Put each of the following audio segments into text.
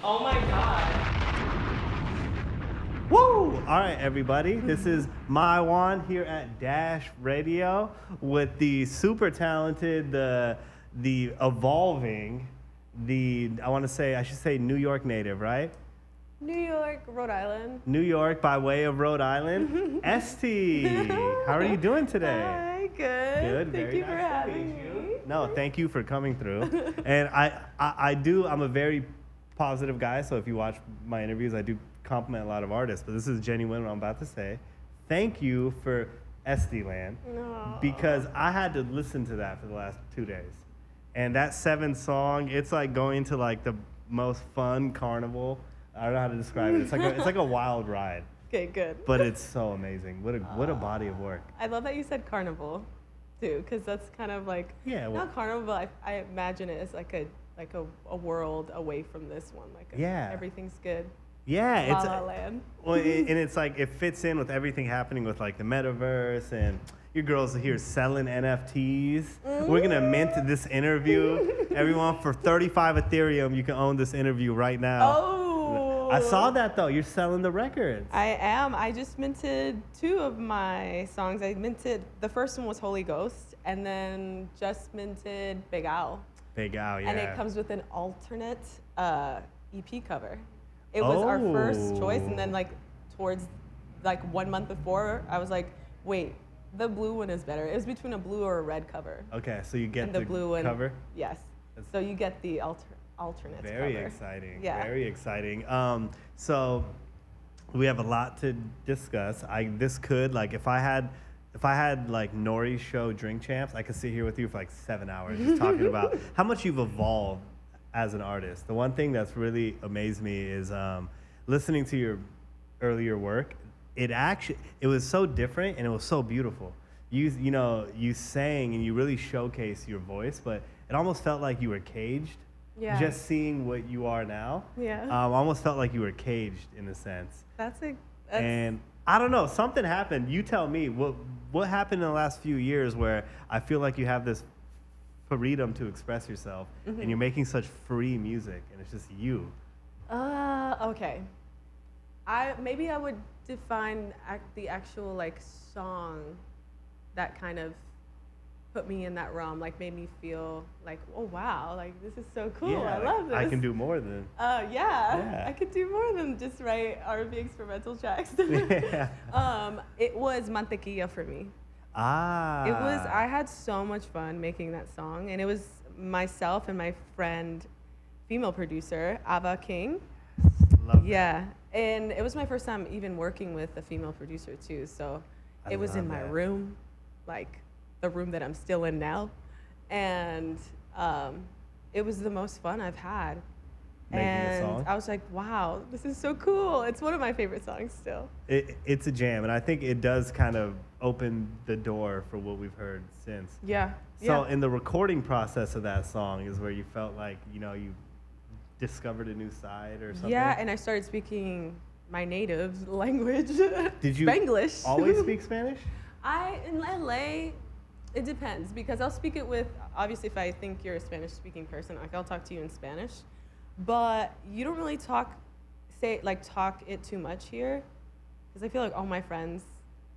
Oh my god. Woo! All right, everybody. This is My Juan here at Dash Radio with the super talented, the evolving, I should say New York native, right? New York, Rhode Island. New York by way of Rhode Island. Esty, how are you doing today? Hi, good. Good. Thank Very you for nice to having meet you. me. No, thank you for coming through. And I'm a very positive guy, so if you watch my interviews, I do compliment a lot of artists, but this is genuine what I'm about to say. Thank you for Estyland, because I had to listen to that for the last 2 days. And that 7 song, it's like going to like the most fun carnival. I don't know how to describe it. It's like a wild ride. Okay, good. But it's so amazing. What a body of work. I love that you said carnival, too, because that's kind of like, not carnival, but I imagine it as like a world away from this one. Everything's good. Yeah, La La Land. Well, and it's like it fits in with everything happening with like the metaverse, and your girls are here selling NFTs. We're gonna mint this interview. Everyone, for 35 Ethereum, you can own this interview right now. Oh. I saw that though. You're selling the records. I am. I just minted 2 of my songs. I minted, the first one was Holy Ghost, and then just minted Pegao. Pegao, yeah. And it comes with an alternate EP cover. It was our first choice, and then towards 1 month before, I was like, wait, the blue one is better. It was between a blue or a red cover. Okay, so you get and the blue one, cover? Yes. So you get the alternate Very cover. exciting. Yeah. Very exciting. So we have a lot to discuss. If I had like Nori's show Drink Champs, I could sit here with you for like 7 hours just talking about how much you've evolved as an artist. The one thing that's really amazed me is listening to your earlier work. It was so different and it was so beautiful. You sang and you really showcased your voice, but it almost felt like you were caged. Yeah. Just seeing what you are now. Yeah. Almost felt like you were caged in a sense. That's and I don't know, something happened. You tell me what happened in the last few years where I feel like you have this freedom to express yourself, and you're making such free music, and it's just you. Okay. Maybe I would define the actual song that kind of put me in that realm, made me feel like, oh wow, this is so cool. Yeah, I love this. I can do more than. Yeah. I could do more than just write R&B experimental tracks. Yeah. It was Mantequilla for me. I had so much fun making that song, and it was myself and my friend, female producer, Ava King. Love yeah, and it was my first time even working with a female producer too, so it was in my room, the room that I'm still in now, and it was the most fun I've had. Making and a song? I was like, wow, this is so cool. It's one of my favorite songs still. It's a jam, and I think it does kind of open the door for what we've heard since. Yeah. So in the recording process of that song is where you felt like, you discovered a new side or something? Yeah, and I started speaking my native language. Did you Spanglish. always speak Spanish? In LA, it depends, because I'll speak it with, obviously if I think you're a Spanish speaking person, I'll talk to you in Spanish. But you don't really talk it too much here, because I feel like all my friends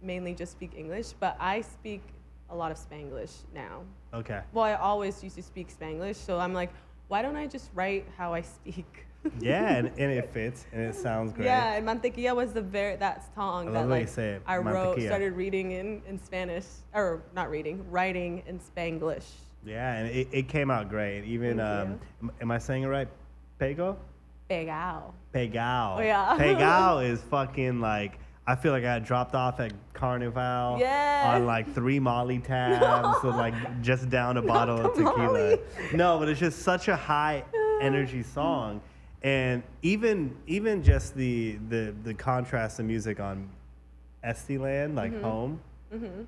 mainly just speak English, but I speak a lot of Spanglish now. Okay. Well, I always used to speak Spanglish, so I'm like, why don't I just write how I speak? Yeah, and it fits, and it sounds great. Yeah, and Mantequilla was that song that I started reading in Spanish, or not reading, writing in Spanglish. Yeah, and it came out great. Even, am I saying it right? Pegao? Pegao. Pegao. Oh, yeah. Pegao is fucking I feel like I got dropped off at Carnival on 3 Molly tabs, so just down a bottle of tequila. Molly. No, but it's just such a high energy song. And even just the contrast of music on Estyland, Home.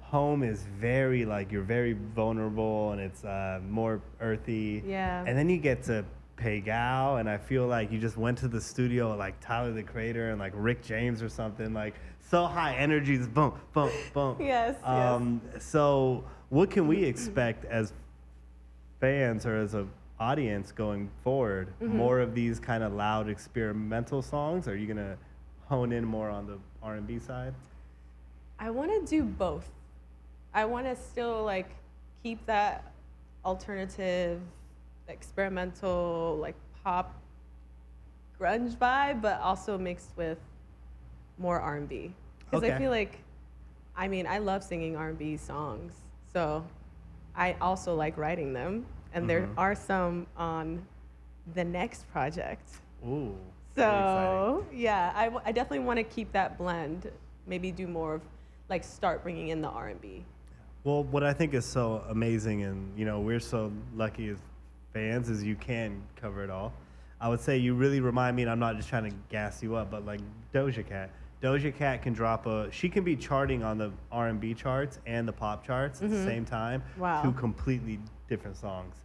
Home is very you're very vulnerable, and it's more earthy. Yeah. And then you get to Pegao, and I feel like you just went to the studio like Tyler the Creator and Rick James or something, so high energies, boom, boom, boom. Yes. So what can we expect as fans or as a audience going forward? More of these kind of loud experimental songs? Are you gonna hone in more on the R&B side? I want to do both. I want to still like keep that alternative, experimental, like pop, grunge vibe, but also mixed with more R&B. Because I feel like, I mean, I love singing R&B songs, so I also like writing them, and there are some on the next project. Ooh. So yeah, I definitely want to keep that blend. Maybe do more of, like, start bringing in the R&B. Well, what I think is so amazing, and you know, we're so lucky as fans, is you can cover it all. I would say you really remind me, and I'm not just trying to gas you up, but like Doja Cat. Doja Cat can she can be charting on the R&B charts and the pop charts at the same time. Wow. Two completely different songs.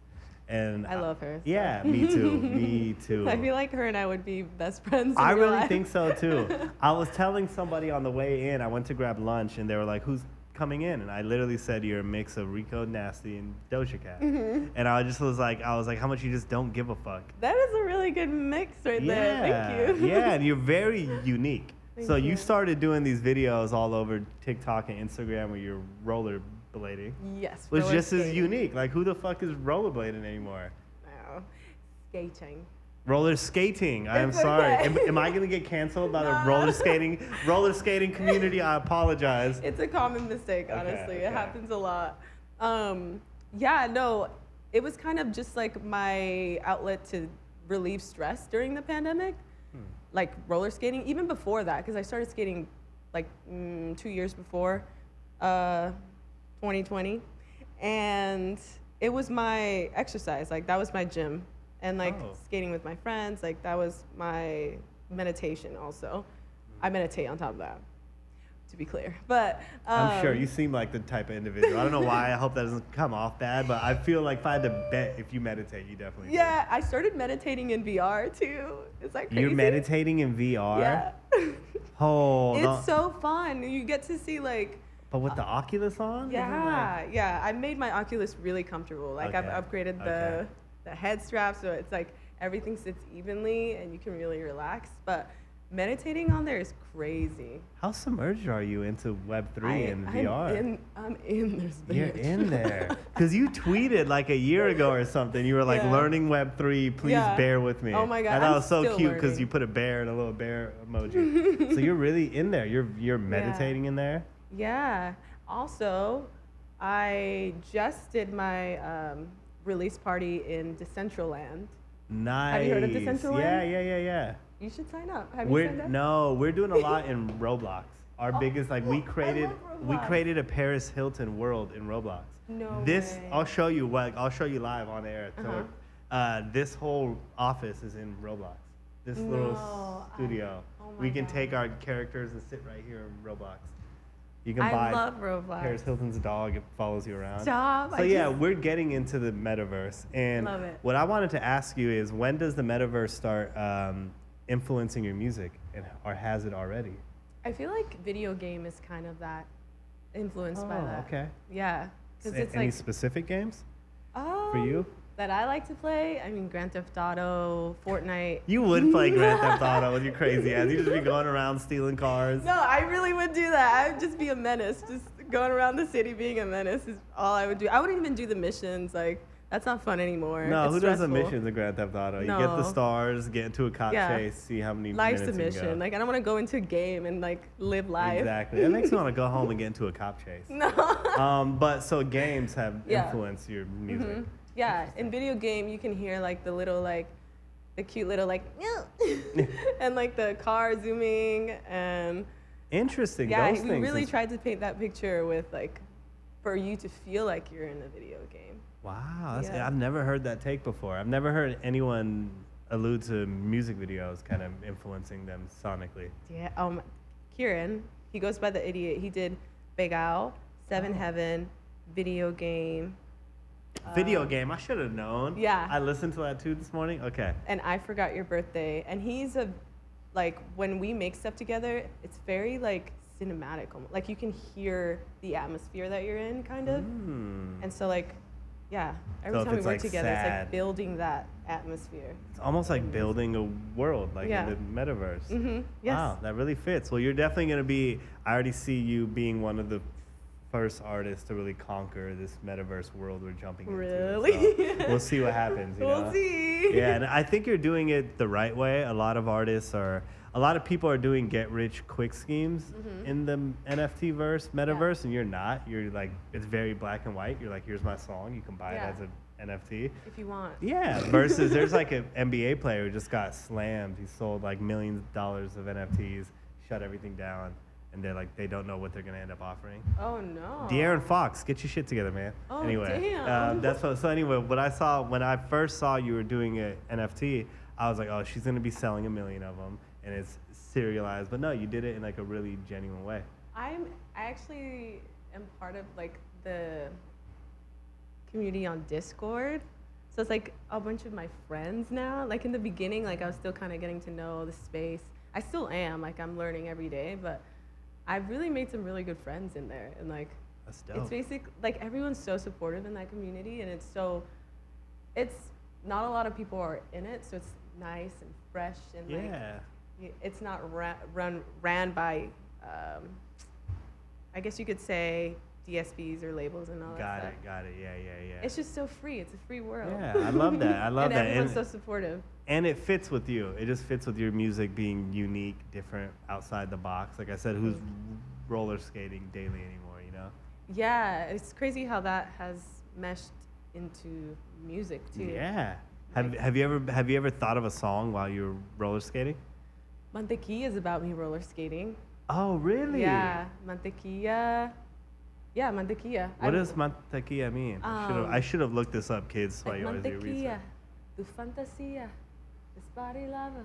And I love her. So. Yeah, me too. Me too. I feel like her and I would be best friends. I really think so too. I was telling somebody on the way in, I went to grab lunch, and they were like, "Who's coming in?" And I literally said, "You're a mix of Rico Nasty and Doja Cat." And I was like, "How much you just don't give a fuck?" That is a really good mix right there. Thank you. Yeah, and you're very unique. So you you started doing these videos all over TikTok and Instagram where you're rollerblading. Yes. Was just as unique. Like, who the fuck is rollerblading anymore? No. Skating. Roller skating. I am sorry. Okay. Am I gonna get canceled by the roller skating community? I apologize. It's a common mistake, honestly. It happens a lot. Yeah, no, it was kind of just like my outlet to relieve stress during the pandemic. Like roller skating, even before that, because I started skating like 2 years before 2020, and it was my exercise. Like, that was my gym, and like skating with my friends, like that was my meditation. Also, I meditate on top of that, to be clear. But I'm sure you seem like the type of individual. I don't know why. I hope that doesn't come off bad, but I feel like if I had to bet, if you meditate, you definitely do. Yeah, I started meditating in VR too. Is that crazy? You're meditating in VR? Yeah. It's so fun. You get to see like. But with the Oculus on? Yeah. I made my Oculus really comfortable. Like, I've upgraded the head strap, so it's like everything sits evenly and you can really relax. But meditating on there is crazy. How submerged are you into Web3 and VR? I'm in this bitch. You're in there. Because you tweeted like a year ago or something. You were like, learning Web3, please bear with me. Oh my God. And that was so cute because learning. you put a bear and a little bear emoji. So you're really in there. You're meditating in there? Yeah. Also, I just did my release party in Decentraland. Nice. Have you heard of Decentraland? Yeah. You should sign up. Have you signed up? No, we're doing a lot in Roblox. Our biggest, like, we created a Paris Hilton world in Roblox. No This, way. I'll show you live on air. So, this whole office is in Roblox. This little studio. We can take our characters and sit right here in Roblox. You can buy love Roblox. Paris Hilton's dog. It follows you around. Stop. So we're getting into the metaverse. And love it. what I wanted to ask you is, when does the metaverse start influencing your music, or has it already? I feel like video game is kind of that influenced by that. Okay. Yeah. Because it's Any like specific games for you? that I like to play. I mean, Grand Theft Auto, Fortnite. You would play Grand Theft Auto with your crazy ass. You'd just be going around stealing cars. No, I really would do that. I would just be a menace. Just going around the city being a menace is all I would do. I wouldn't even do the missions. Like, that's not fun anymore. No, it's who stressful. does the missions in Grand Theft Auto? No. You get the stars, get into a cop chase, see how many Life's minutes a you can mission. go. Like, I don't want to go into a game and like live life. Exactly. It makes me want to go home and get into a cop chase. No. But so games have influenced your music. Yeah, in video game you can hear like the little like the cute little like and like the car zooming and interesting. yeah, Those we things really tried to paint that picture with like for you to feel like you're in a video game. Wow, Yeah. I've never heard that take before. I've never heard anyone allude to music videos kind of influencing them sonically. Yeah, Kieran, he goes by the Idiot. He did Pegao, Seven Heaven, video game. Video game, I should have known. Yeah. I listened to that too this morning. Okay. And I Forgot Your Birthday. And he's like, when we make stuff together, it's very like cinematic. Like, you can hear the atmosphere that you're in, kind of. And so like, Yeah. So Every if time we it's, work like, together, it's sad- like building that atmosphere. It's almost like building a world, like Yeah. in the metaverse. Yes. Wow, that really fits. Well, you're definitely going to be, I already see you being one of the first artists to really conquer this metaverse world we're jumping into. Really? So we'll see what happens. You We'll know? see. Yeah, and I think you're doing it the right way. A lot of people are doing get rich quick schemes in the NFT verse, metaverse, and you're not. You're like, it's very black and white. You're like, here's my song. You can buy it as an NFT. If you want. Yeah, versus there's like an NBA player who just got slammed. He sold like millions of dollars of NFTs, shut everything down, and they're like, they don't know what they're gonna end up offering. Oh no. De'Aaron Fox, get your shit together, man. Oh, anyway, damn. so anyway, when I first saw you were doing an NFT, I was like, oh, she's gonna be selling 1 million of them, and it's serialized. But no, you did it in like a really genuine way. I actually am part of like the community on Discord. So it's like a bunch of my friends now. Like in the beginning, like I was still kind of getting to know the space. I still am, like I'm learning every day, but I've really made some really good friends in there. And like, That's dope. it's basic, like everyone's so supportive in that community, and it's not a lot of people are in it, so it's nice and fresh and like, it's not ran by, I guess you could say DSPs or labels and all that stuff. Got it. Yeah. It's just so free. It's a free world. Yeah, I love that. I love and that. everyone's so supportive. And it fits with you. It just fits with your music being unique, different, outside the box. Like I said, who's roller skating daily anymore, you know? Yeah, it's crazy how that has meshed into music too. Yeah. Have you ever thought of a song while you were roller skating? Mantequilla is about me roller skating. Oh, really? Yeah, Mantequilla. Yeah, Mantequilla. What does mantequilla mean? I should have looked this up, kids, while Like you always do Mantequilla, research. tu fantasía, this body lava,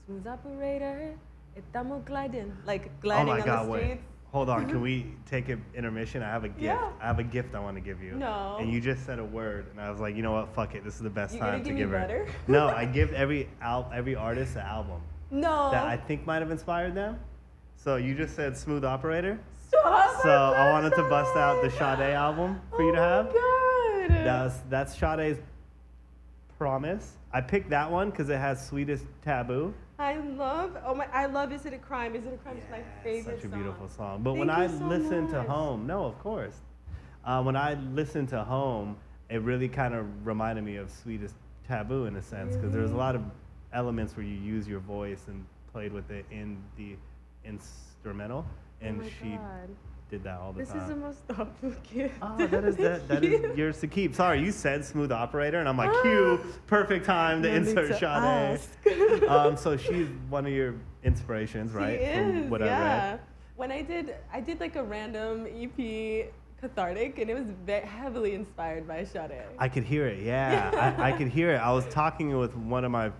smooth operator, estamos gliding. Like Oh gliding my on God, the wait. streets. Hold on, can we take an intermission? I have a gift. Yeah. I have a gift I want to give you. No. And you just said a word, and I was like, you know what? Fuck it. This is the best You time gonna to give give me her. butter? No, I give every artist an album No. that I think might have inspired them. So you just said Smooth Operator. Stop So it, I wanted to bust out the stop. Sade album for you to have. Oh my God. That's Sade's Promise. I picked that one because it has Sweetest Taboo. I love Is It a Crime? Is It a Crime is my favorite Such a song. beautiful song. But Thank when I you so listen to much. Home, no, of course. When I listen to Home, it really kind of reminded me of Sweetest Taboo in a sense, because there's a lot of elements where you use your voice and played with it in the instrumental, and oh my she God. did that all the This time. is the most thoughtful gift. Oh, that is yours to keep. Sorry, you said Smooth Operator, and I'm like, cue, perfect time to No need insert to Sade. ask. So she's one of your inspirations, right? She is, From what I yeah. read. When I did like a random EP, Cathartic, and it was heavily inspired by Sade. I could hear it, yeah. I could hear it. I was talking with one of my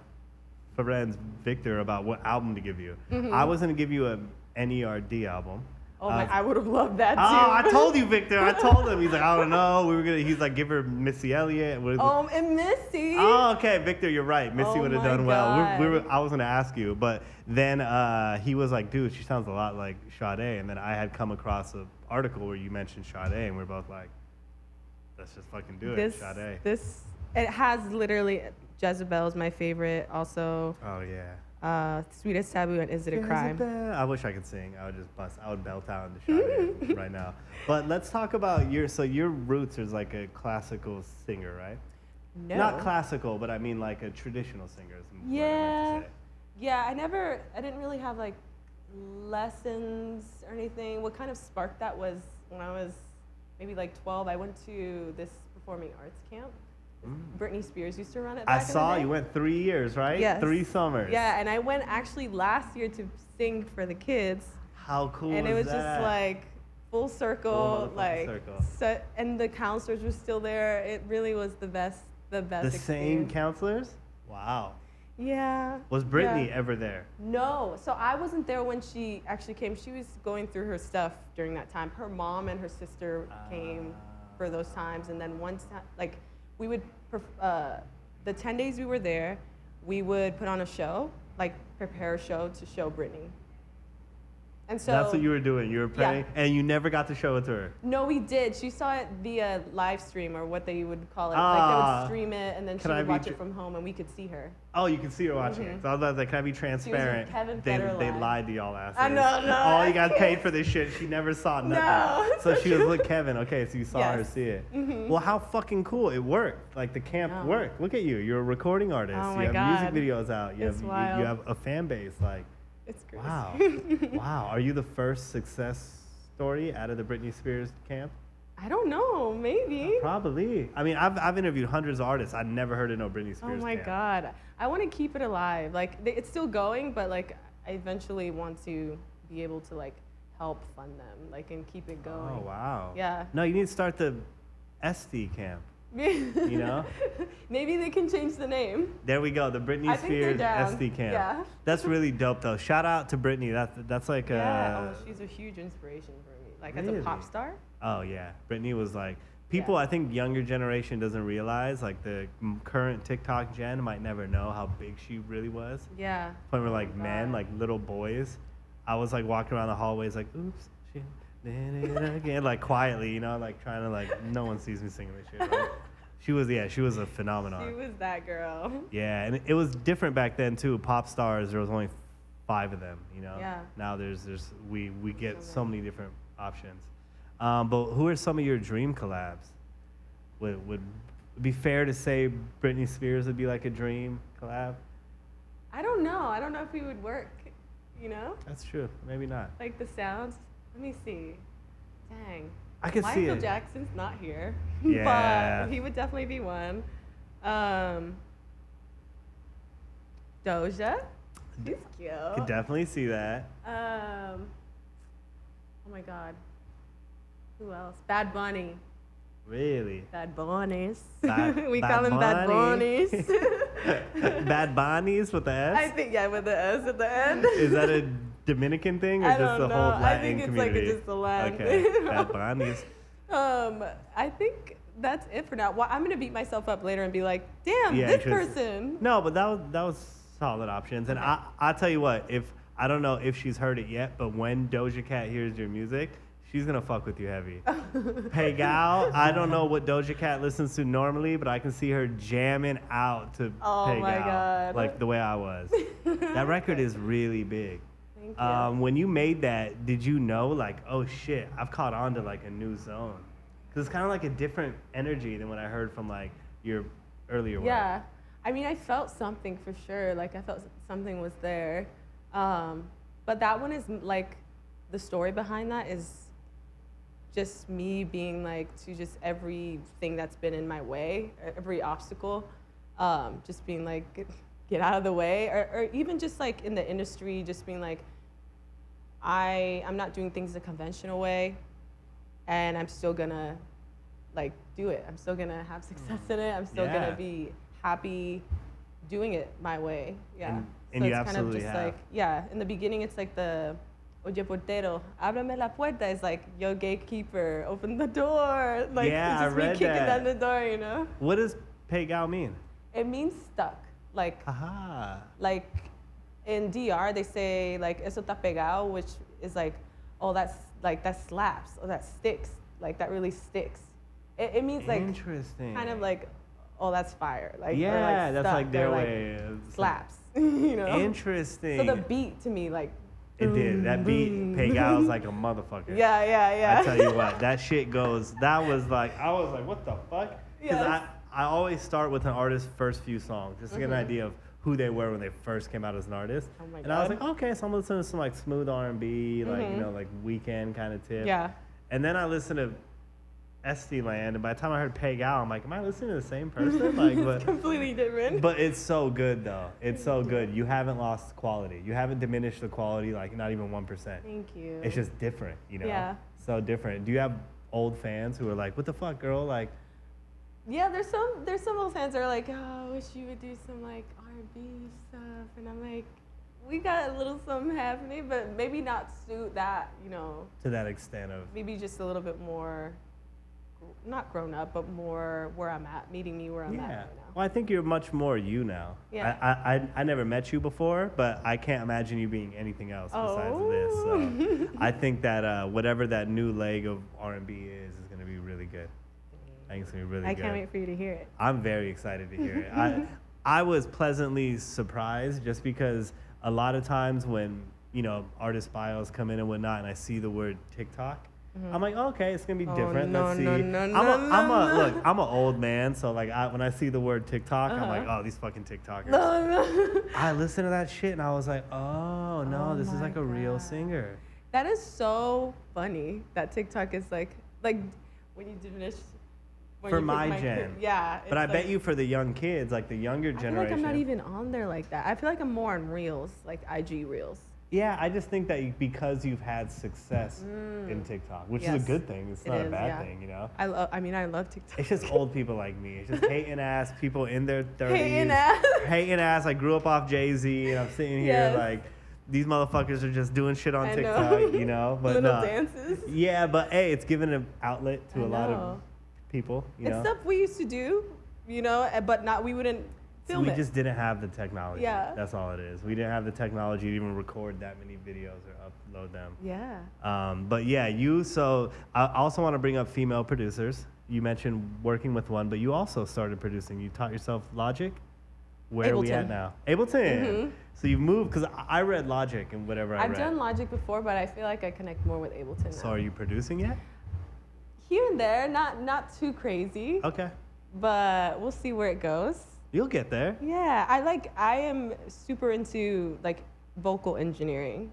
friends, Victor, about what album to give you. I was going to give you a NERD album. Oh my, I would have loved that too. Oh, I told you, Victor. I told him. He's like, I don't know. He's like, give her Missy Elliott. What is it? And Missy. Oh, okay, Victor, you're right. Missy Oh would have my done well. God. I was gonna ask you, but then he was like, "Dude, she sounds a lot like Sade." And then I had come across an article where you mentioned Sade, and we're both like, "Let's just fucking do it, Sade." It has literally Jezebel's my favorite. Also, Oh yeah. Sweetest Taboo and Is It a Crime? I wish I could sing. I would just bust. I would belt out into Sade right now. But let's talk about your roots as like a classical singer, right? No. Not classical, but I mean like a traditional singer. Is what I meant to Yeah. say. Yeah, I didn't really have like lessons or anything. What kind of sparked that was when I was maybe like 12, I went to this performing arts camp. Britney Spears used to run it I back in the saw day. you went 3 years, right? Yes. 3 summers. Yeah, and I went actually last year to sing for the kids. How cool And it is was that? just like full circle, motherfucking like circle. and the counselors were still there. It really was the best the same experience. counselors? Wow. Yeah. Was Brittany yeah. ever there? No. So I wasn't there when she actually came. She was going through her stuff during that time. Her mom and her sister came for those times, and then one time, like we would, the 10 days we were there, we would put on a show, like prepare a show to show Brittany. And so That's what you were doing. You were praying, and you never got to show it to her. No, we did. She saw it via live stream, or what they would call it. Like they would stream it, and then she would watch it from home, and we could see her. Oh, you can see her watching it. So I was like, can I be transparent? They lied to y'all asses. I know, no. All you guys paid for this shit. She never saw nothing. No. So she was with Kevin. Okay, so you saw her see it. Well, how fucking cool. It worked. Like the camp worked. Look at you. You're a recording artist. Oh you my have God. music videos out. You have a fan base. Like, it's crazy. wow. Wow. Are you the first success story out of the Britney Spears camp? I don't know. Maybe. Probably. I mean, I've interviewed hundreds of artists. I never heard of no Britney Spears. Oh my camp. God. I want to keep it alive. Like it's still going, but like I eventually want to be able to like help fund them, like and keep it going. Oh wow. Yeah. No, you need to start the Esty camp. You know? Maybe they can change the name. There we go. The Britney Spears Esty camp. Yeah. That's really dope though. Shout out to Britney. That's like Oh, she's a huge inspiration for me. Like as a pop star. Oh yeah. Britney was like people. I think younger generation doesn't realize like the current TikTok gen might never know how big she really was. Yeah. Point where like men, like little boys, I was like walking around the hallways like, oops, she did it again, like quietly, you know, like trying to like no one sees me singing this shit. Right? She was a phenomenon. She was that girl. Yeah, and it was different back then too. Pop stars, there was only 5 of them, you know. Yeah. Now we get so many different options. But who are some of your dream collabs? Would it be fair to say Britney Spears would be like a dream collab? I don't know. I don't know if we would work, you know? That's true. Maybe not. Like the sounds. Let me see. Dang. I could see it. Michael Jackson's not here. Yeah. But he would definitely be one. Doja. She's cute. Could definitely see that. Oh my God. Who else? Bad Bunny. Really? Bad Bunnies. Bad- We Bad call them Bad Bunny. Bunnies. Bad Bunnies with the S? I think, yeah, with the S at the end. Is that a Dominican thing or I just don't the know. whole Latin I think it's community? like just the Latin. Okay, Bad Bunnies. I think that's it for now. Well, I'm gonna beat myself up later and be like, damn, Yeah, this 'cause- person. No, but that was solid options. And I'll tell you what, I don't know if she's heard it yet, but when Doja Cat hears your music, she's gonna fuck with you heavy. Pegao, I don't know what Doja Cat listens to normally, but I can see her jamming out to Pegao, my God. like the way I was. That record is really big. Thank you. When you made that, did you know like, oh shit, I've caught on to like a new zone? Because it's kind of like a different energy than what I heard from like your earlier work. Yeah. I mean, I felt something for sure. Like, I felt something was there. But that one is like, the story behind that is just me being like, to just everything that's been in my way, every obstacle, just being like, get out of the way. Or even just like in the industry, just being like, I'm not doing things the conventional way, and I'm still gonna like do it. I'm still gonna have success in it. I'm still gonna be happy doing it my way. Yeah. And so you it's kind of absolutely just have. like, yeah, in the beginning it's like the Oye portero, ábrame la puerta is like, yo gatekeeper, open the door. Like Yeah, it's I just me read kicking that. down the door, you know? What does Pegao mean? It means stuck. Like Aha. like in DR they say like eso está pegado, which is like, oh that's like that slaps, or that sticks, like that really sticks. It means like Interesting. kind of like, oh that's fire, like Yeah, or, like, that's stuck, like their or, like, way of slaps, you know. Interesting. So the beat to me like. It did. That beat, Pegao's like a motherfucker. Yeah. I tell you what, that shit goes. That was like, I was like, what the fuck? Because Yes. I always start with an artist's first few songs just to get an idea of who they were when they first came out as an artist. Oh my and I was God. like, okay, so I'm listening to some like smooth R&B, like you know, like Weekend kind of tip. Yeah. And then I listened to Estyland, and by the time I heard Pegao, I'm like, am I listening to the same person? Like, It's completely different. but it's so good though. It's so good. You haven't lost quality. You haven't diminished the quality, like not even 1%. Thank you. It's just different, you know? Yeah. So different. Do you have old fans who are like, what the fuck, girl? Like, Yeah, there's some old fans that are like, oh, I wish you would do some like R&B stuff, and I'm like, we got a little something happening, but maybe not suit that, you know, to that extent of, maybe just a little bit more not grown up, but more where I'm at, meeting me where I'm at Yeah. right now. Well, I think you're much more you now. Yeah. I never met you before, but I can't imagine you being anything else besides Oh. this. So I think that whatever that new leg of R&B is going to be really good. I think it's going to be really I good. can't wait for you to hear it. I'm very excited to hear it. I was pleasantly surprised just because a lot of times when, artist bios come in and whatnot and I see the word TikTok, I'm like, okay, it's gonna be different. No, Let's see. no, no, Look, I'm an old man, so like when I see the word TikTok, I'm like, oh, these fucking TikTokers. No. I listened to that shit and I was like, oh no, Oh this is my like a real God. singer. That is so funny. That TikTok is like when you diminish. When For you pick my gen. Yeah. But I it's bet like- you for the young kids, like the younger I feel generation. like I'm not even on there like that. I feel like I'm more on Reels, like IG Reels. Yeah, I just think that because you've had success in TikTok, which is Yes, a good thing. It's it not a is, bad yeah. thing, I love TikTok. It's just old people like me. It's just hating ass people in their 30s. Hating ass. Hating ass. I grew up off Jay-Z, and I'm sitting here Yes. like, these motherfuckers are just doing shit on I TikTok, know. But Little nah. dances. Yeah, but hey, it's given an outlet to I a lot of know. people, It's stuff we used to do, but not we wouldn't So film we it. just didn't have the technology. Yeah. That's all it is. We didn't have the technology to even record that many videos or upload them. Yeah. But yeah, so I also want to bring up female producers. You mentioned working with one, but you also started producing. You taught yourself Logic. Where are we at Ableton. now? Ableton. So you moved, because I read Logic and whatever I I've read. done Logic before, but I feel like I connect more with Ableton now. So are you producing yet? Here and there, not too crazy, Okay. but we'll see where it goes. You'll get there. Yeah, I am super into like vocal engineering.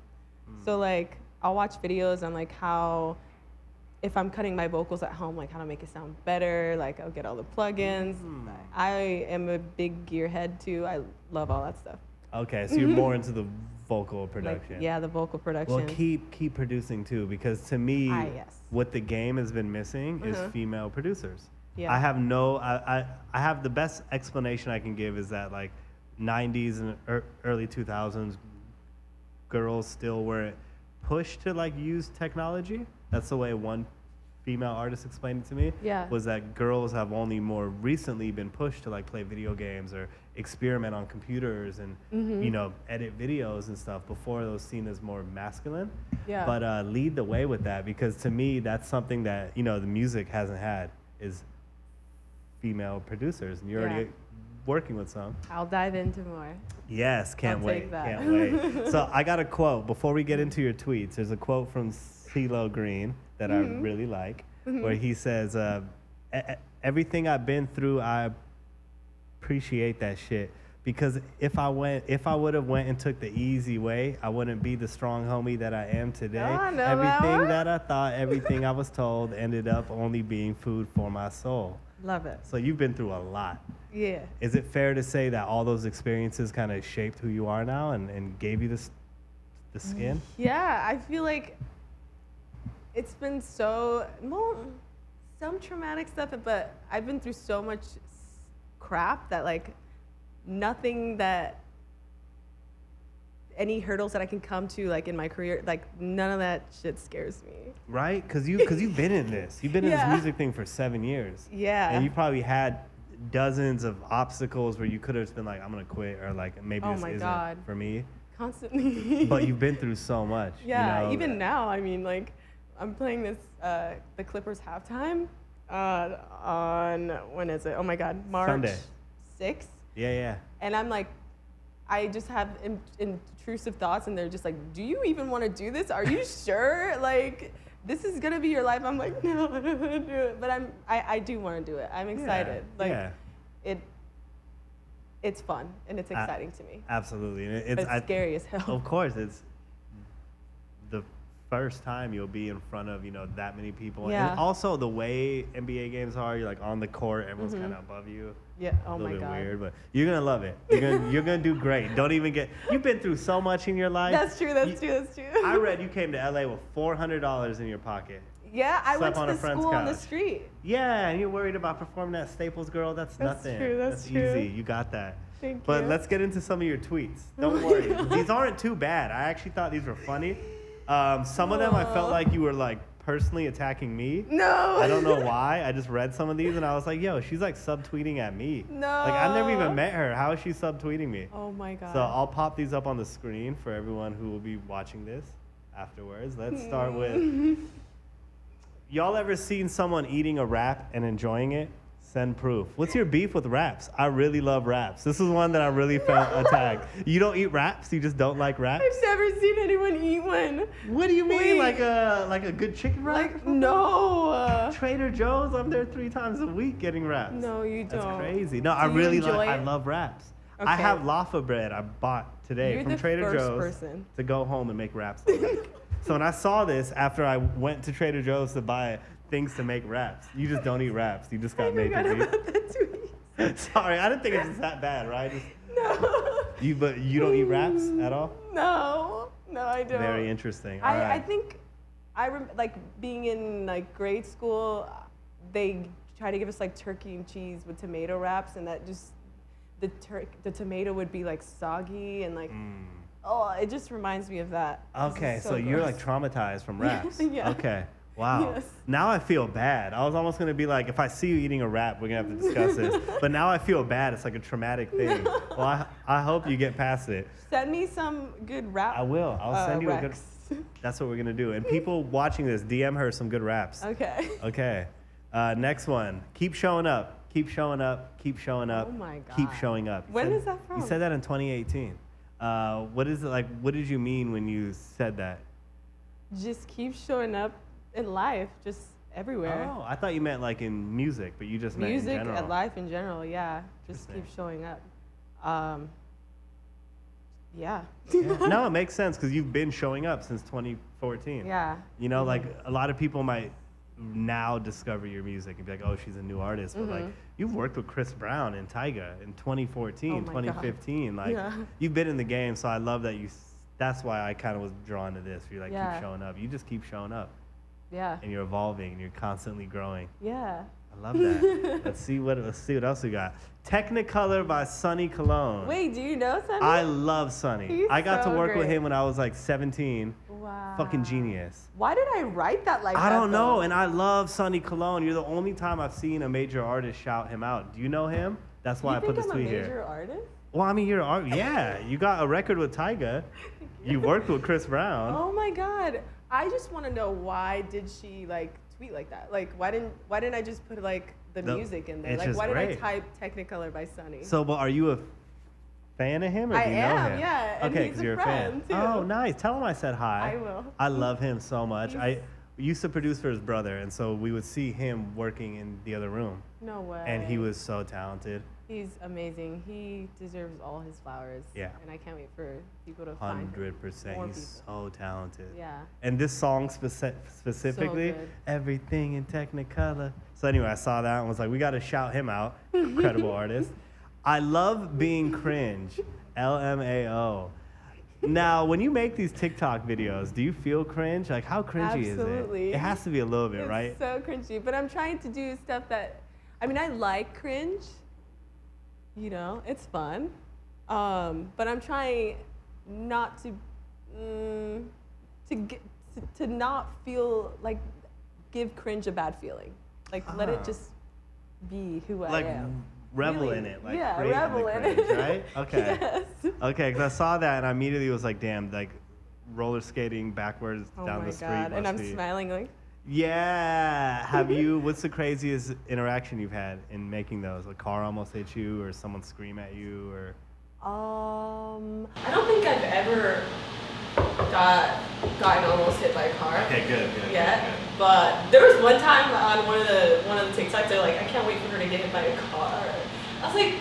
So like I'll watch videos on like how, if I'm cutting my vocals at home, like how to make it sound better, like I'll get all the plugins. I am a big gearhead too. I love all that stuff. Okay, so you're more into the vocal Like, production. yeah, the vocal production. Well, keep producing too, because to me, Yes. what the game has been missing is female producers. Yeah. I have the best explanation I can give is that like 90s and early 2000s, girls still weren't pushed to like use technology. That's the way one female artist explained it to me. Yeah. Was that girls have only more recently been pushed to like play video games or experiment on computers and edit videos and stuff. Before it was seen as more masculine. Yeah. But lead the way with that, because to me that's something that the music hasn't had is female producers, and you're Yeah. already working with some. I'll dive into more. Yes, can't I'll wait. take that. Can't wait. So I got a quote before we get into your tweets. There's a quote from CeeLo Green that I really like, where he says, "Everything I've been through, I appreciate that shit. Because if I would have went and took the easy way, I wouldn't be the strong homie that I am today. I know that Everything one. that I thought, everything I was told, ended up only being food for my soul." Love it. So you've been through a lot. Yeah. Is it fair to say that all those experiences kind of shaped who you are now and gave you the skin? Yeah, I feel like it's been some traumatic stuff, but I've been through so much crap that like nothing that any hurdles that I can come to like in my career, like none of that shit scares me. Right? Because you've been in this. You've been in this Yeah. music thing for 7 years. Yeah. And you probably had dozens of obstacles where you could have just been like, I'm going to quit, or like maybe Oh this my isn't God. for me. Constantly. But you've been through so much. Yeah, even now, I mean, like, I'm playing this, the Clippers halftime on, when is it? Oh my God, March Sunday. 6th. Yeah. And I'm like, I just have intrusive thoughts, and they're just like, do you even want to do this? Are you sure? Like, this is going to be your life? I'm like, no, I don't want to do it. But I do want to do it. I'm excited. Yeah. It's fun, and it's exciting to me. Absolutely. And But it's scary as hell. Of course, it's the first time you'll be in front of that many people. Yeah. And also the way NBA games are, you're like on the court, everyone's kind of above you. Yeah, oh a my little bit God. weird, but you're gonna love it. You're gonna do great. Don't even get. You've been through so much in your life. That's true, that's true. I read you came to LA with $400 in your pocket. Yeah, I went Slept on to a the friend's school on the couch. street. Yeah, and you're worried about performing at Staples, girl. That's nothing. True, that's true. easy. You got that. Thank But you. let's get into some of your tweets. Don't worry. These aren't too bad. I actually thought these were funny. Some of them I felt like you were like personally attacking me. No. I don't know why. I just read some of these and I was like, yo, she's like subtweeting at me. No. Like I've never even met her. How is she subtweeting me? Oh my God. So I'll pop these up on the screen for everyone who will be watching this afterwards. Let's start with, y'all ever seen someone eating a wrap and enjoying it? Send proof. What's your beef with wraps? I really love wraps. This is one that I really felt attacked. You don't eat wraps? You just don't like wraps? I've never seen anyone eat one. What do you mean? Wait. Like a good chicken wrap? Like, no. Trader Joe's, I'm there 3 times a week getting wraps. No, you don't. That's crazy. No, Do I you really enjoy I it? love wraps. I Okay. have laffa bread I bought today You're from the Trader first Joe's person. to go home and make wraps. So when I saw this after I went to Trader Joe's to buy things to make wraps, you just don't eat wraps. You just I got made forgot to about that tweet. Sorry, I didn't think it was that bad, right? No. But you don't eat wraps at all? No, I don't. Very interesting. All I right. think like being in like grade school, they try to give us like turkey and cheese with tomato wraps, and that just the tomato would be like soggy and like oh, it just reminds me of that. This Okay, is so you're gross. like traumatized from wraps. Yeah. Okay. Wow. Yes. Now I feel bad. I was almost gonna be like, if I see you eating a wrap, we're gonna have to discuss this. But now I feel bad. It's like a traumatic thing. Well, I hope you get past it. Send me some good rap. I will. I'll send you a good. Rex. That's what we're gonna do. And people watching this, DM her some good raps. Okay. Okay. Next one. Keep showing up. Keep showing up. Keep showing up. Oh my God. Keep showing up. You When said- is that from? You said that in 2018. What is it like? What did you mean when you said that? Just keep showing up in life, just everywhere. Oh, I thought you meant like in music, but you just meant in Music general. and life in general, yeah. Just keep Interesting. showing up. Yeah. Yeah. No, it makes sense because you've been showing up since 2014. Yeah. You know, like a lot of people might now discover your music and be like, oh, she's a new artist. But like, you've worked with Chris Brown and Tyga in 2014, Oh my God. 2015. Like, Yeah. you've been in the game, so I love that that's why I kind of was drawn to this. You're like, Yeah. keep showing up. You just keep showing up, Yeah. and you're evolving, and you're constantly growing. Yeah. I love that. Let's see what else we got. Technicolor by Sonny Cologne. Wait, do you know Sunny? I love Sonny. He's I got to so work with great. him when I was like 17. Wow. Fucking genius. Why did I write that like that? I don't know, though? and I love Sonny Cologne. You're the only time I've seen a major artist shout him out. Do you know him? That's why You I put think this I'm a tweet major here. artist? Well, I mean, you're yeah. You got a record with Tyga. You worked with Chris Brown. Oh my God. I just want to know, why did she like tweet like that? Like, why didn't I just put like the music in there? it's Like, just why did I great. type Technicolor by Sunny? So, but are you a fan of him, or I do you know am, him? yeah, and Okay, he's because a you're a fan. friend, too. Oh, nice. Tell him I said hi. I will. I love him so much. I used to produce for his brother, and so we would see him working in the other room, No way. and he was so talented. He's amazing. He deserves all his flowers. Yeah. And I can't wait for people to find him. 100%. More He's people. so talented. Yeah. And this song specifically, good. everything in Technicolor. So anyway, I saw that and was like, we got to shout him out. Incredible artist. I love being cringe. LMAO. Now, when you make these TikTok videos, do you feel cringe? Like, how cringy is it? Absolutely. It has to be a little bit, It's right? so cringy. But I'm trying to do stuff that, I mean, I like cringe. You know, it's fun. But I'm trying not to not feel like, give cringe a bad feeling. Like, let it just be who I Like, am. revel Really. in it. Like, Yeah, create the revel in cringe, it. right? Okay. Yes. Okay, because I saw that and I immediately was like, damn, like roller skating backwards Oh down my the street. God. And must I'm be- smiling like, Yeah. Have you, what's the craziest interaction you've had in making those? A car almost hit you or someone scream at you or? I don't think I've ever gotten almost hit by a car. Okay, good. Yet, but there was one time on one of the TikToks, they're like, I can't wait for her to get hit by a car. I was like,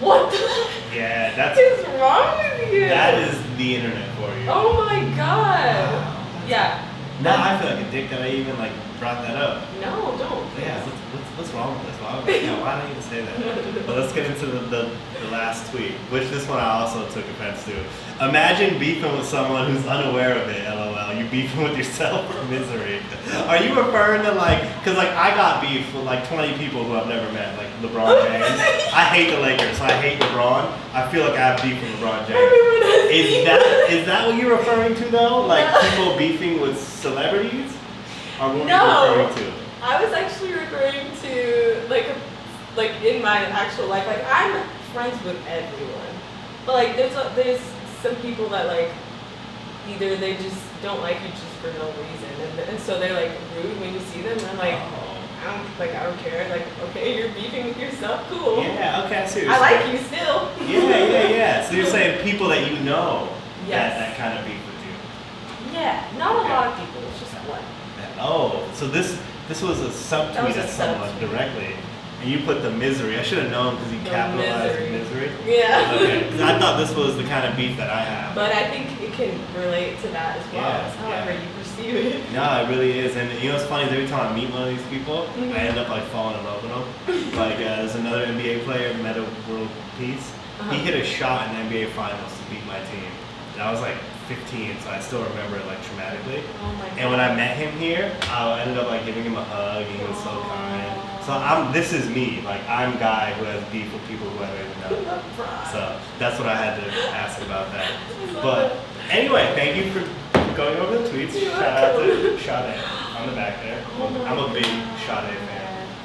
what the Yeah, heck is wrong with you? that is the internet for you. Oh my God. Yeah. Now I feel like a dick that I even like brought that up. No, don't. Yeah, what's wrong with this? Why don't you even say that? But let's get into the last tweet, which this one I also took offense to. Imagine beefing with someone who's unaware of it, LOL. You beefing with yourself for misery. Are you referring to like, because like I got beef with like 20 people who I've never met, like LeBron James. I hate the Lakers, so I hate LeBron. I feel like I have beef with LeBron James. Everyone has Is that what you're referring to though? Like people beefing with celebrities? Or what were you No. referring to? I was actually referring to like in my actual life. Like I'm friends with everyone, but like there's some people that like either they just don't like you just for no reason, and so they're like rude when you see them. And I'm like, I don't care. Like, okay, you're beefing with yourself, cool. Yeah, okay, I see what you're I like saying. you still. Yeah. So you're saying people that you know Yes. that kind of beef with you. Yeah, not Okay. a lot of people. It's just one. Oh, so this was a That subtweet was a at someone subtweet. directly, and you put the misery. I should have known because you The capitalized misery. misery. Yeah. Okay, 'cause I thought this was the kind of beef that I have. But I think it can relate to that as well. Yeah, It's however yeah. you perceive it. No, it really is, and you know what's funny is every time I meet one of these people, Mhm. I end up like falling in love with them. Like there's another NBA player, Meta World Peace. He hit a shot in the NBA Finals to beat my team. And I was like 15, so I still remember it like traumatically. Oh my god. And when I met him here, I ended up like giving him a hug. And he was so kind. So this is me. Like I'm a guy who has beef with people who I don't even know. So that's what I had to ask about that. But anyway, thank you for going over the tweets. You're Shout out to welcome. Sade on the back there. Oh my I'm a big God. Sade fan.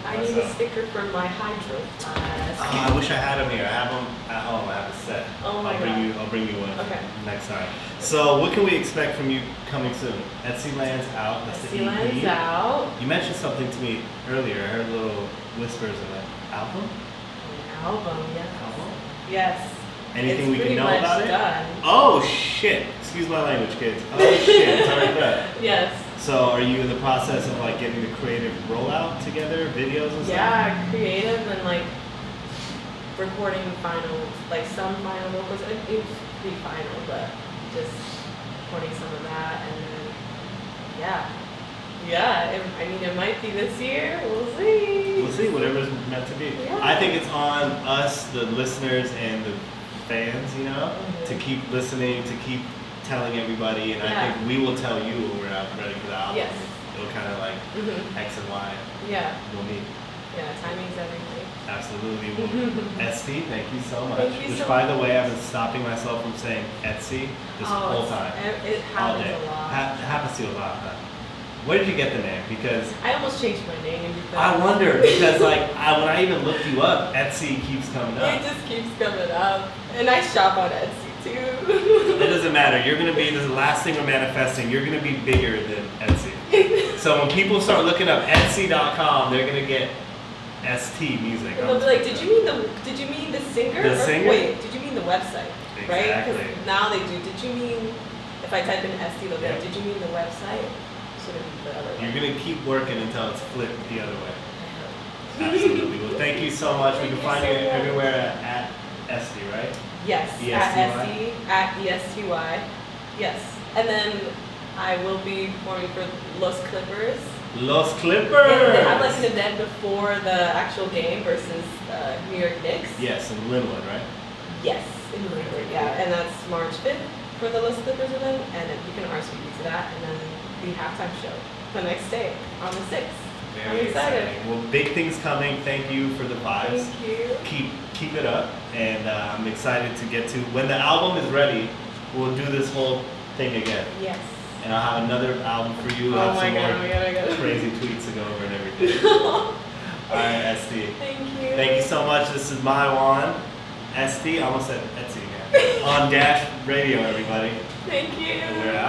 I need a myself. sticker for my hydro flask. Oh, I wish I had them here. I have them at home. I have a set. Oh my I'll bring God. you. I'll bring you one Okay. next time. So, what can we expect from you coming soon? Estyland's out. That's the Estyland's EP. out. You mentioned something to me earlier. I heard little whispers of an album. An album, yes. Album? Yes. Anything It's we can pretty know much about it? done. Oh shit! Excuse my language, kids. Oh shit! It's already done. Yes. So, are you in the process of like getting the creative rollout together, videos and stuff? Yeah, creative and like recording final, like some final vocals. It's pretty final, but just recording some of that and then I mean, it might be this year. We'll see. We'll see, whatever's meant to be. Yeah. I think it's on us, the listeners and the fans, you know, to keep listening, to keep telling everybody, and I Yeah. think we will tell you when we're out ready for the album. Yes. It'll kind of like Mhm. X and Y Yeah. we'll meet. Yeah. Timing's everything. Absolutely. Well, Esty, thank you so much. Thank you Which, so by the much. way, I've been stopping myself from saying Etsy this whole time. It All happens day. a lot. It happens to you a lot, huh? Where did you get the name? Because I almost changed my name because I wonder, because like when I even looked you up, Etsy keeps coming up. it just keeps coming up, and I shop on Etsy too. It doesn't matter. You're gonna be the last thing we're manifesting. You're gonna be bigger than Etsy. So when people start looking up Etsy.com, they're gonna get ST music. And they'll be like, did you mean the singer? The Or singer? Wait, did you mean the website? Right? Exactly. Because now they do. Did you mean, if I type in Esty, they'll be like, Yep. did you mean the website? Should it be the other You're way? gonna keep working until it's flipped the other way. I hope. Absolutely. Well, thank you so much. We Thank can you find so you much. everywhere at Esty, right? Yes, ESTY? at Esty, at ESTY. Yes. And then I will be performing for Los Clippers. Los Clippers. And they have like an event before the actual game versus New York Knicks. Yes, in Linwood, right? Yes, in Linwood, yeah. And that's March 5th for the Los Clippers event. And then you can RSVP to that. And then the halftime show the next day on the 6th. Very I'm excited. exciting. Well, big things coming. Thank you for the vibes. Thank you. Keep it up, and I'm excited to get to when the album is ready. We'll do this whole thing again, Yes. and I'll have another album for you. Oh have my some God, more oh my God, oh my God. crazy tweets to go over and everything. All right, Esty. Thank you. Thank you so much. This is my one, Esty. I almost said Etsy again. On Dash Radio, everybody. Thank you. And we're out.